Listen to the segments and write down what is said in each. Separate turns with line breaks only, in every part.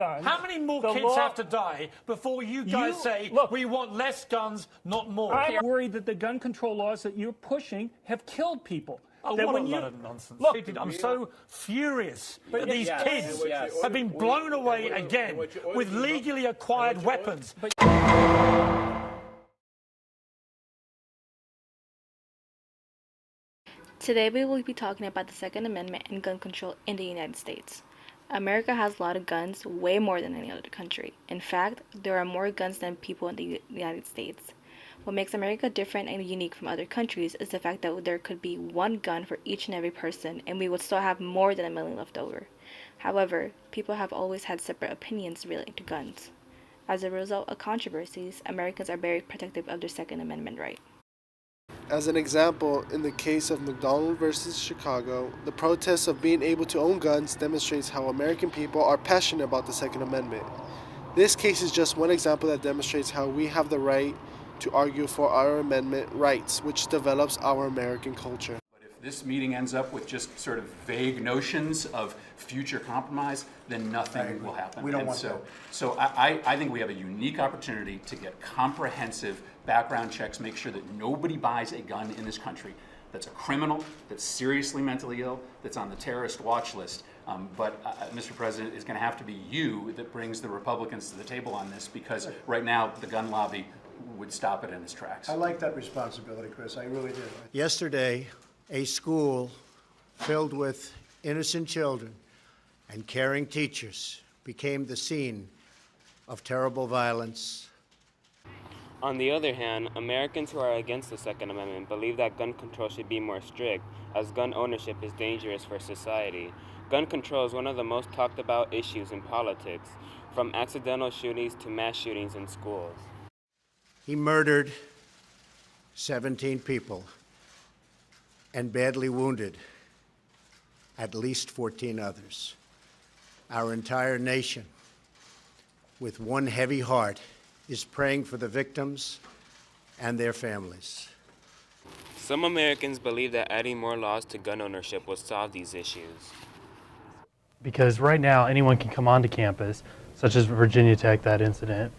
How many more kids have to die before you guys say, look, we want less guns, not more?
I'm worried that the gun control laws that you're pushing have killed people.
Oh, what a lot of nonsense. Look, I'm so furious that these kids have been blown away again with legally acquired weapons.
Today we will be talking about the Second Amendment and gun control in the United States. America has a lot of guns, way more than any other country. In fact, there are more guns than people in the United States. What makes America different and unique from other countries is the fact that there could be one gun for each and every person, and we would still have more than 1 million left over. However, people have always had separate opinions relating to guns. As a result of controversies, Americans are very protective of their Second Amendment right.
As an example, in the case of McDonald versus Chicago, the protest of being able to own guns demonstrates how American people are passionate about the Second Amendment. This case is just one example that demonstrates how we have the right to argue for our amendment rights, which develops our American culture.
But if this meeting ends up with just sort of vague notions of future compromise, then nothing will happen.
We don't want that.
So I think we have a unique opportunity to get comprehensive background checks, make sure that nobody buys a gun in this country that's a criminal, that's seriously mentally ill, that's on the terrorist watch list. But Mr. President, it's going to have to be you that brings the Republicans to the table on this, because right now the gun lobby would stop it in its tracks.
I like that responsibility, Chris. I really do.
Yesterday, a school filled with innocent children and caring teachers became the scene of terrible violence.
On the other hand, Americans who are against the Second Amendment believe that gun control should be more strict, as gun ownership is dangerous for society. Gun control is one of the most talked about issues in politics, from accidental shootings to mass shootings in schools.
He murdered 17 people and badly wounded at least 14 others. Our entire nation, with one heavy heart, is praying for the victims and their families.
Some Americans believe that adding more laws to gun ownership will solve these issues.
Because right now anyone can come onto campus, such as Virginia Tech, that incident,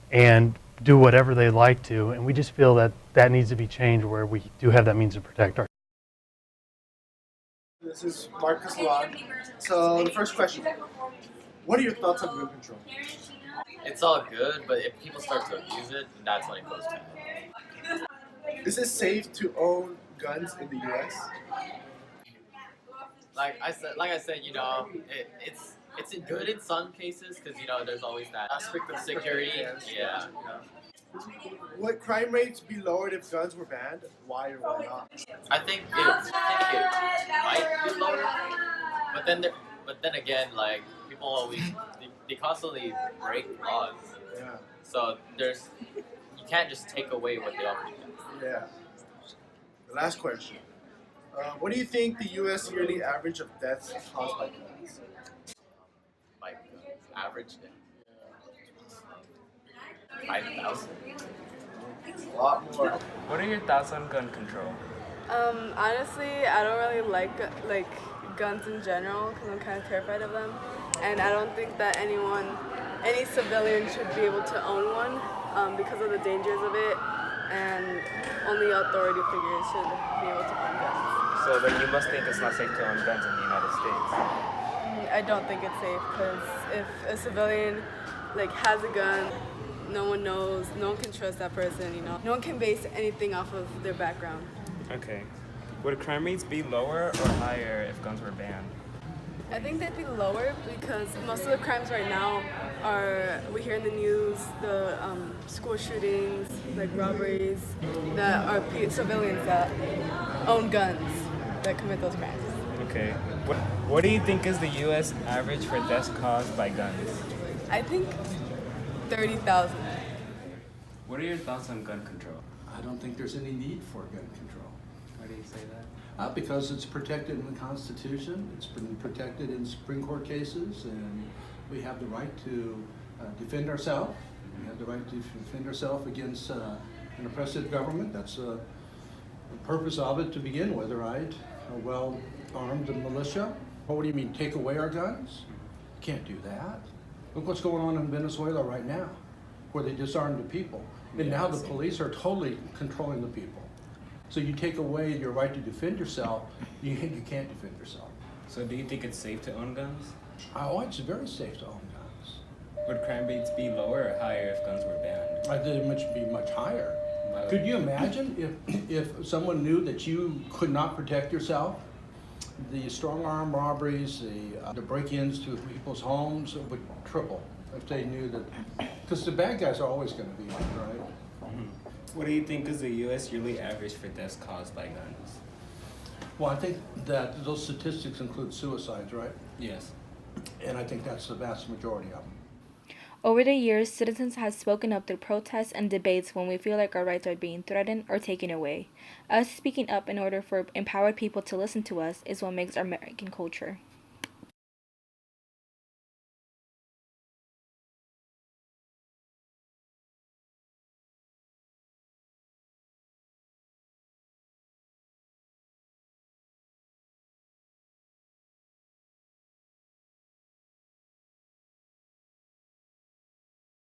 and do whatever they like to, and we just feel that that needs to be changed where we do have that means to protect our.
This is Marcus Long. So the first question, what are your thoughts on gun control?
It's all good, but if people start to abuse it, that's when it goes bad.
Is it safe to own guns in the U.S.?
Like I said, you know, it's good in some cases because, you know, there's always that aspect of security. Yeah.
Would crime rates be lowered if guns were banned? Why or why not?
I think it might be lower, but then again, like people always they constantly break laws.
Yeah.
So you can't just take away what they already do.
Yeah. The last question. What do you think the U.S. yearly average of deaths caused by guns?
Like average 5,000.
A lot more.
What are your thoughts on gun control?
Honestly, I don't really like guns in general because I'm kind of terrified of them, and I don't think that any civilian should be able to own one because of the dangers of it, and only authority figures should be able to own guns.
So then you must think it's not safe to own guns in the United States.
I don't think it's safe because if a civilian has a gun, no one knows, no one can trust that person, you know. No one can base anything off of their background.
Okay. Would crime rates be lower or higher if guns were banned?
I think they'd be lower because most of the crimes right now we hear in the news, the school shootings, like robberies, that are civilians that own guns that commit those crimes.
Okay. What do you think is the U.S. average for deaths caused by guns?
I think 30,000.
What are your thoughts on gun control?
I don't think there's any need for gun control.
Why do you say that?
Because it's protected in the Constitution, it's been protected in Supreme Court cases, and we have the right to defend ourselves. We have the right to defend ourselves against an oppressive government. That's the purpose of it to begin with, right? A well-armed militia. What do you mean, take away our guns? Can't do that. Look what's going on in Venezuela right now, where they disarm the people. And now the police are totally controlling the people. So you take away your right to defend yourself, you can't defend yourself.
So do you think it's safe to own guns?
Oh, it's very safe to own guns.
Would crime rates be lower or higher if guns were banned?
I think it would be much higher. Could you imagine if someone knew that you could not protect yourself? The strong arm robberies, the break-ins to people's homes would triple if they knew that, because the bad guys are always going to be right.
What do you think is the U.S. yearly average for deaths caused by guns?
Well, I think that those statistics include suicides, right?
Yes.
And I think that's the vast majority of them.
Over the years, citizens have spoken up through protests and debates when we feel like our rights are being threatened or taken away. Us speaking up in order for empowered people to listen to us is what makes our American culture.